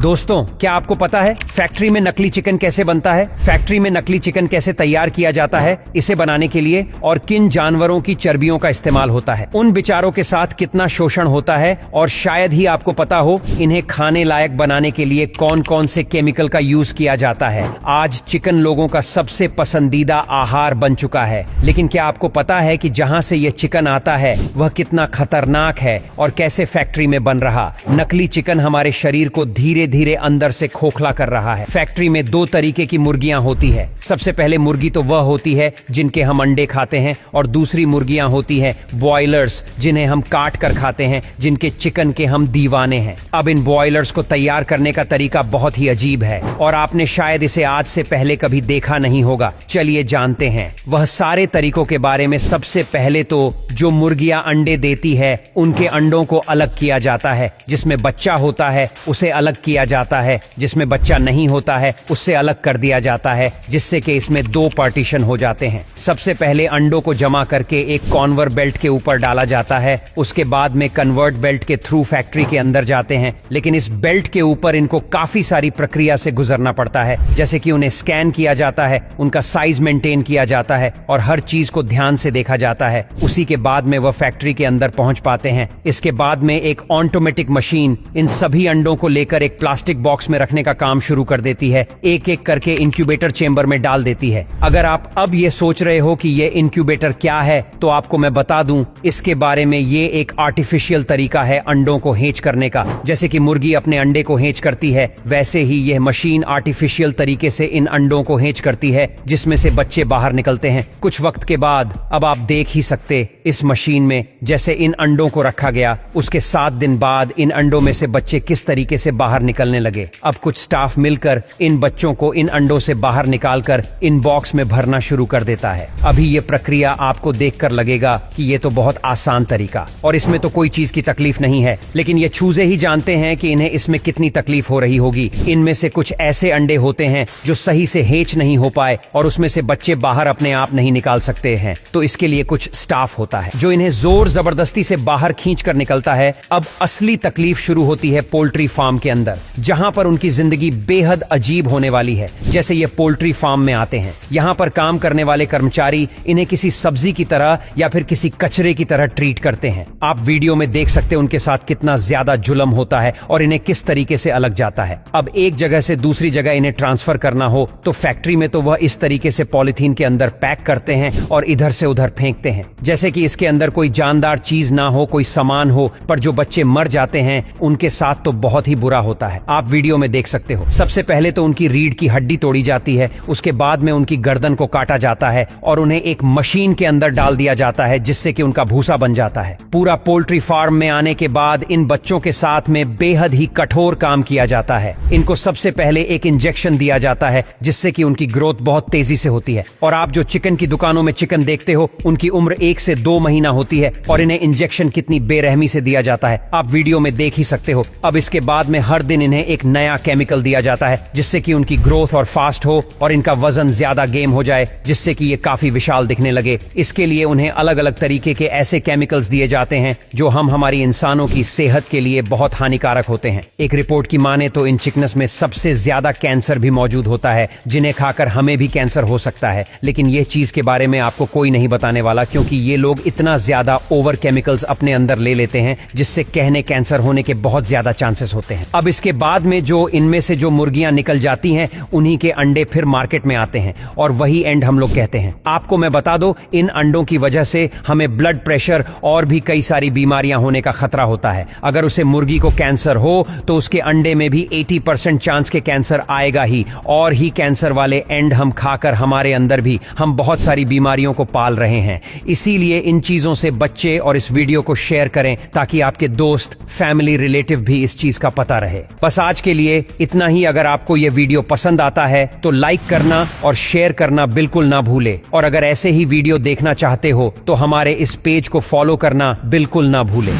दोस्तों, क्या आपको पता है फैक्ट्री में नकली चिकन कैसे बनता है? फैक्ट्री में नकली चिकन कैसे तैयार किया जाता है, इसे बनाने के लिए और किन जानवरों की चर्बियों का इस्तेमाल होता है, उन बेचारों के साथ कितना शोषण होता है, और शायद ही आपको पता हो इन्हें खाने लायक बनाने के लिए कौन कौन से केमिकल का यूज किया जाता है। आज चिकन लोगों का सबसे पसंदीदा आहार बन चुका है, लेकिन क्या आपको पता है कि जहां से ये चिकन आता है वह कितना खतरनाक है और कैसे फैक्ट्री में बन रहा? नकली चिकन हमारे शरीर को धीरे धीरे अंदर से खोखला कर रहा है। फैक्ट्री में दो तरीके की मुर्गियां होती है। सबसे पहले मुर्गी तो वह होती है जिनके हम अंडे खाते हैं, और दूसरी मुर्गियां होती है बॉयलर्स, जिन्हें हम काट कर खाते हैं, जिनके चिकन के हम दीवाने हैं। अब इन बॉयलर्स को तैयार करने का तरीका बहुत ही अजीब है और आपने शायद इसे आज से पहले कभी देखा नहीं होगा। चलिए जानते हैं वह सारे तरीकों के बारे में। सबसे पहले तो जो मुर्गियां अंडे देती है उनके अंडों को अलग किया जाता है। जिसमें बच्चा होता है उसे अलग किया जाता है, जिसमें बच्चा नहीं होता है उससे अलग कर दिया जाता है, जिससे कि इसमें दो पार्टीशन हो जाते हैं। सबसे पहले अंडों को जमा करके एक कॉन्वर बेल्ट के ऊपर डाला जाता है। उसके बाद में कन्वर्ट बेल्ट के थ्रू फैक्ट्री के अंदर जाते हैं, लेकिन इस बेल्ट के ऊपर इनको काफी सारी प्रक्रिया से गुजरना पड़ता है, जैसे कि उन्हें स्कैन किया जाता है, उनका साइज मेंटेन किया जाता है और हर चीज को ध्यान से देखा जाता है। उसी के बाद में वह फैक्ट्री के अंदर पहुंच पाते हैं। इसके बाद में एक ऑटोमेटिक मशीन इन सभी अंडों को लेकर एक प्लास्टिक बॉक्स में रखने का काम शुरू कर देती है, एक एक करके इंक्यूबेटर चेंबर में डाल देती है। अगर आप अब ये सोच रहे हो कि ये इंक्यूबेटर क्या है, तो आपको मैं बता दूं इसके बारे में। ये एक आर्टिफिशियल तरीका है अंडों को हेच करने का। जैसे कि मुर्गी अपने अंडे को हेच करती है, वैसे ही यह मशीन आर्टिफिशियल तरीके से इन अंडों को हेच करती है, जिसमें से बच्चे बाहर निकलते हैं। कुछ वक्त के बाद अब आप देख ही सकते इस मशीन में जैसे इन अंडों को रखा गया, उसके 7 दिन बाद इन अंडों में से बच्चे किस तरीके से बाहर निकलने लगे। अब कुछ स्टाफ मिलकर इन बच्चों को इन अंडों से बाहर निकालकर इन बॉक्स में भरना शुरू कर देता है। अभी ये प्रक्रिया आपको देखकर लगेगा कि ये तो बहुत आसान तरीका और इसमें तो कोई चीज की तकलीफ नहीं है, लेकिन ये चूजे ही जानते हैं कि इन्हें इसमें कितनी तकलीफ हो रही होगी। इनमें से कुछ ऐसे अंडे होते हैं जो सही से हेच नहीं हो पाए और उसमें से बच्चे बाहर अपने आप नहीं निकाल सकते हैं, तो इसके लिए कुछ स्टाफ होता है जो इन्हें जोर जबरदस्ती से बाहर खींच कर निकलता है। अब असली तकलीफ शुरू होती है पोल्ट्री फार्म के अंदर, जहां पर उनकी जिंदगी बेहद अजीब होने वाली है। जैसे ये पोल्ट्री फार्म में आते हैं, यहाँ पर काम करने वाले कर्मचारी इन्हें किसी सब्जी की तरह या फिर किसी कचरे की तरह ट्रीट करते हैं। आप वीडियो में देख सकते हैं उनके साथ कितना ज्यादा जुल्म होता है और इन्हें किस तरीके से अलग जाता है। अब एक जगह से दूसरी जगह इन्हें ट्रांसफर करना हो तो फैक्ट्री में तो वह इस तरीके से पॉलिथीन के अंदर पैक करते हैं और इधर से उधर फेंकते हैं, जैसे कि इसके अंदर कोई जानदार चीज ना हो, कोई सामान हो। पर जो बच्चे मर जाते हैं उनके साथ तो बहुत ही बुरा होता है। आप वीडियो में देख सकते हो। सबसे पहले तो उनकी रीढ़ की हड्डी तोड़ी जाती है, उसके बाद में उनकी गर्दन को काटा जाता है और उन्हें एक मशीन के अंदर डाल दिया जाता है, जिससे कि उनका भूसा बन जाता है। पूरा पोल्ट्री फार्म में आने के बाद इन बच्चों के साथ में बेहद ही कठोर काम किया जाता है। इनको सबसे पहले एक इंजेक्शन दिया जाता है, जिससे कि उनकी ग्रोथ बहुत तेजी से होती है। और आप जो चिकन की दुकानों में चिकन देखते हो, उनकी उम्र 1 से 2 महीना होती है और इन्हें इंजेक्शन कितनी बेरहमी से दिया जाता है आप वीडियो में देख ही सकते हो। अब इसके बाद में हर दिन इन्हें एक नया केमिकल दिया जाता है, जिससे कि उनकी ग्रोथ और फास्ट हो और इनका वजन ज्यादा गेम हो जाए, जिससे कि ये काफी विशाल दिखने लगे। इसके लिए उन्हें अलग अलग तरीके के ऐसे केमिकल्स दिए जाते हैं जो हमारी इंसानों की सेहत के लिए बहुत हानिकारक होते हैं। एक रिपोर्ट की माने तो इन चिकन्स में सबसे ज्यादा कैंसर भी मौजूद होता है, जिन्हें खाकर हमें भी कैंसर हो सकता है। लेकिन ये चीज के बारे में आपको कोई नहीं बताने वाला, क्योंकि ये लोग इतना ज्यादा ओवर केमिकल्स अपने अंदर ले लेते हैं, जिससे कहने कैंसर होने के बहुत ज्यादा चांसेस होते हैं। अब इसके बाद में जो इनमें से जो मुर्गियां निकल जाती हैं, उन्हीं के अंडे फिर मार्केट में आते हैं और वही एंड हम लोग कहते हैं। आपको मैं बता दूं, इन अंडों की वजह से हमें ब्लड प्रेशर और भी कई सारी बीमारियां होने का खतरा होता है। अगर उसे मुर्गी को कैंसर हो तो उसके अंडे में भी 80% चांस के कैंसर आएगा ही, और ही कैंसर वाले एंड हम खाकर हमारे अंदर भी हम बहुत सारी बीमारियों को पाल रहे हैं। इसीलिए इन चीजों से बच्चे और इस वीडियो को शेयर करें, ताकि आपके दोस्त, फैमिली, रिलेटिव भी इस चीज का पता रहे। बस आज के लिए इतना ही। अगर आपको यह वीडियो पसंद आता है तो लाइक करना और शेयर करना बिल्कुल ना भूले, और अगर ऐसे ही वीडियो देखना चाहते हो तो हमारे इस पेज को फॉलो करना बिल्कुल ना भूले।